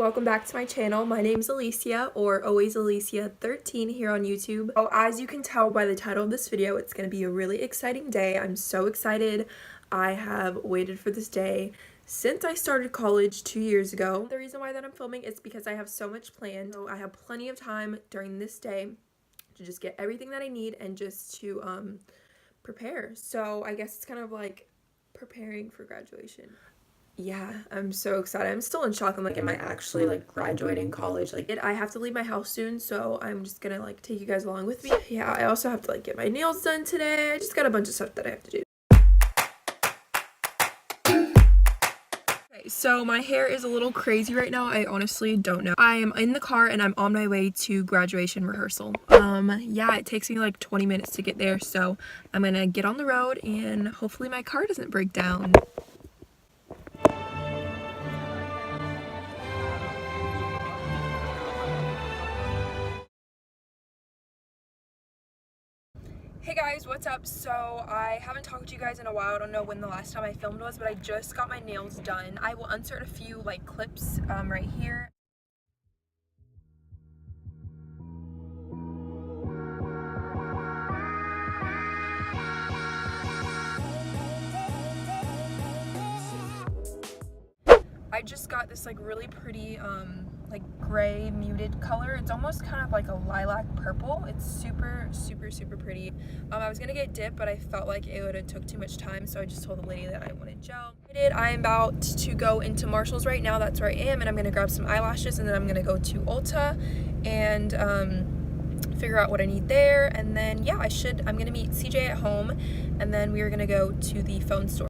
welcome back to my channel. My name is Alicia, or Always Alicia 13 here on YouTube. Oh, as you can tell by the title of this video, it's going to be a really exciting day. I'm so excited. I have waited for this day since I started college 2 years ago. The reason why that I'm filming is because I have so much planned. So I have plenty of time during this day to just get everything that I need and just to prepare. So I guess it's kind of like preparing for graduation. Yeah, I'm so excited. I'm still in shock. I'm like, am I actually like graduating college? Like, I have to leave my house soon, so I'm just gonna like take you guys along with me. Yeah, I also have to like get my nails done today. I just got a bunch of stuff that I have to do. Okay, so my hair is a little crazy right now. I honestly don't know. I am in the car and I'm on my way to graduation rehearsal. Yeah, it takes me like 20 minutes to get there, so I'm gonna get on the road and hopefully my car doesn't break down. Hey guys, what's up? So I haven't talked to you guys in a while. I don't know when the last time I filmed was, but I just got my nails done. I will insert a few like clips right here. I just got this like really pretty like gray muted color. It's almost kind of like a lilac purple. It's super pretty. I was gonna get dip, but I felt like it would have took too much time, so I just told the lady that I wanted gel. I am about to go into Marshall's right now. That's where I am, and I'm gonna grab some eyelashes, and then I'm gonna go to Ulta and figure out what I need there. And then yeah, I'm gonna meet CJ at home, and then we are gonna go to the phone store.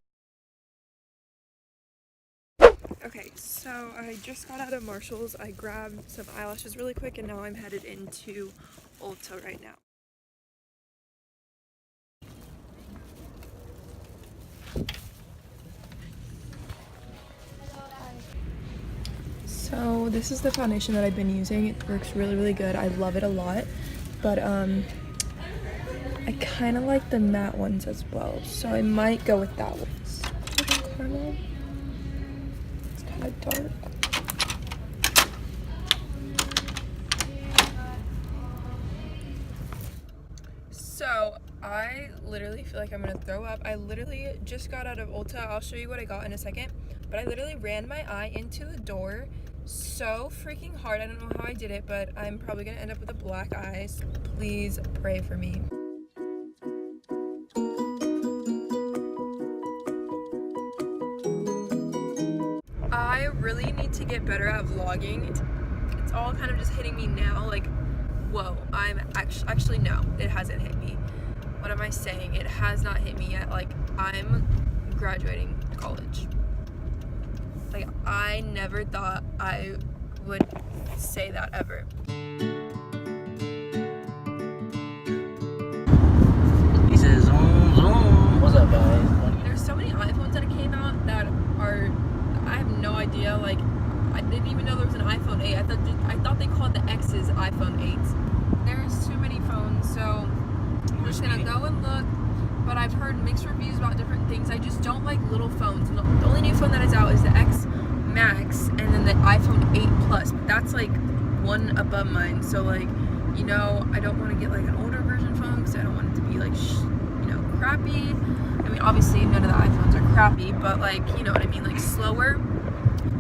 Okay, so I just got out of Marshall's. I grabbed some eyelashes really quick, and now I'm headed into Ulta right now. So this is the foundation that I've been using. It works really good. I love it a lot, but I kind of like the matte ones as well, so I might go with that one. Caramel. Dark. So I literally feel like I'm gonna throw up. I literally just got out of Ulta. I'll show you what I got in a second, but I literally ran my eye into the door so freaking hard. I don't know how I did it, but I'm probably gonna end up with a black eye. So please pray for me. I really need to get better at vlogging. It's all kind of just hitting me now, like, whoa, I'm actually no, it hasn't hit me. What am I saying? It has not hit me yet. Like, I'm graduating college. Like, I never thought I would say that ever. He says, zoom, zoom. What's up, guys? There's so many iPhones that came out that are, I have no idea. Like, I didn't even know there was an iPhone 8. I thought they called the X's iPhone 8s. There's too many phones, so I'm just gonna go and look. But I've heard mixed reviews about different things. I just don't like little phones. The only new phone that is out is the X Max and then the iPhone 8 Plus. But that's like one above mine. So like, you know, I don't want to get like an older version phone because I don't want it to be like, crappy. I mean, obviously none of the iPhones are crappy, but like, you know what I mean, like slower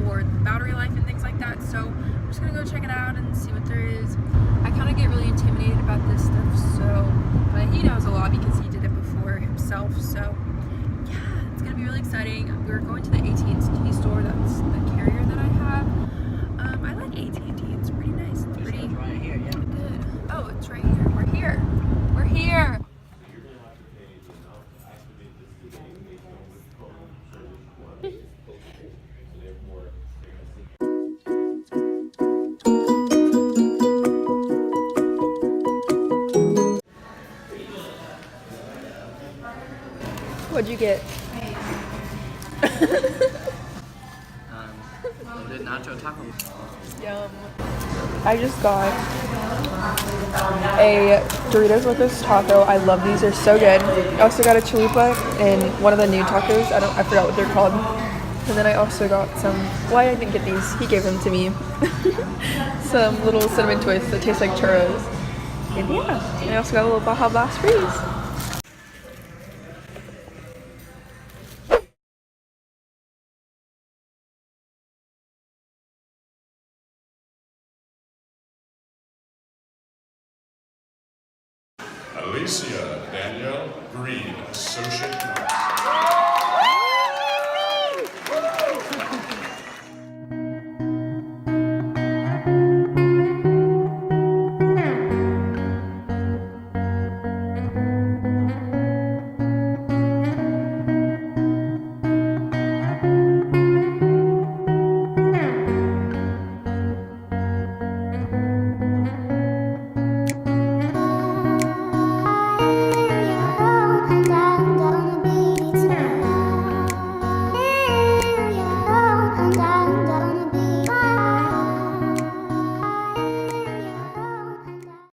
or battery life and things like that. So I'm just gonna go check it out and see what there is. I kind of get really intimidated about this stuff, so, but he knows a lot because he did it before himself. So yeah, it's gonna be really exciting. We're going to the AT&T store. That's the carrier that I have. I like AT&T. It's pretty nice. It's pretty right here, yeah. good. Oh, it's right here. We're here. We're here. What'd you get? Loaded nacho taco. Yum. I just got a Doritos with this taco. I love these. They're so good. I also got a chalupa and one of the new tacos. I forgot what they're called. And then I also got some, well, I didn't get these, he gave them to me. Some little cinnamon twists that taste like churros. And yeah, and I also got a little Baja Blast freeze. Alicia Danielle Green, Associate Nurse.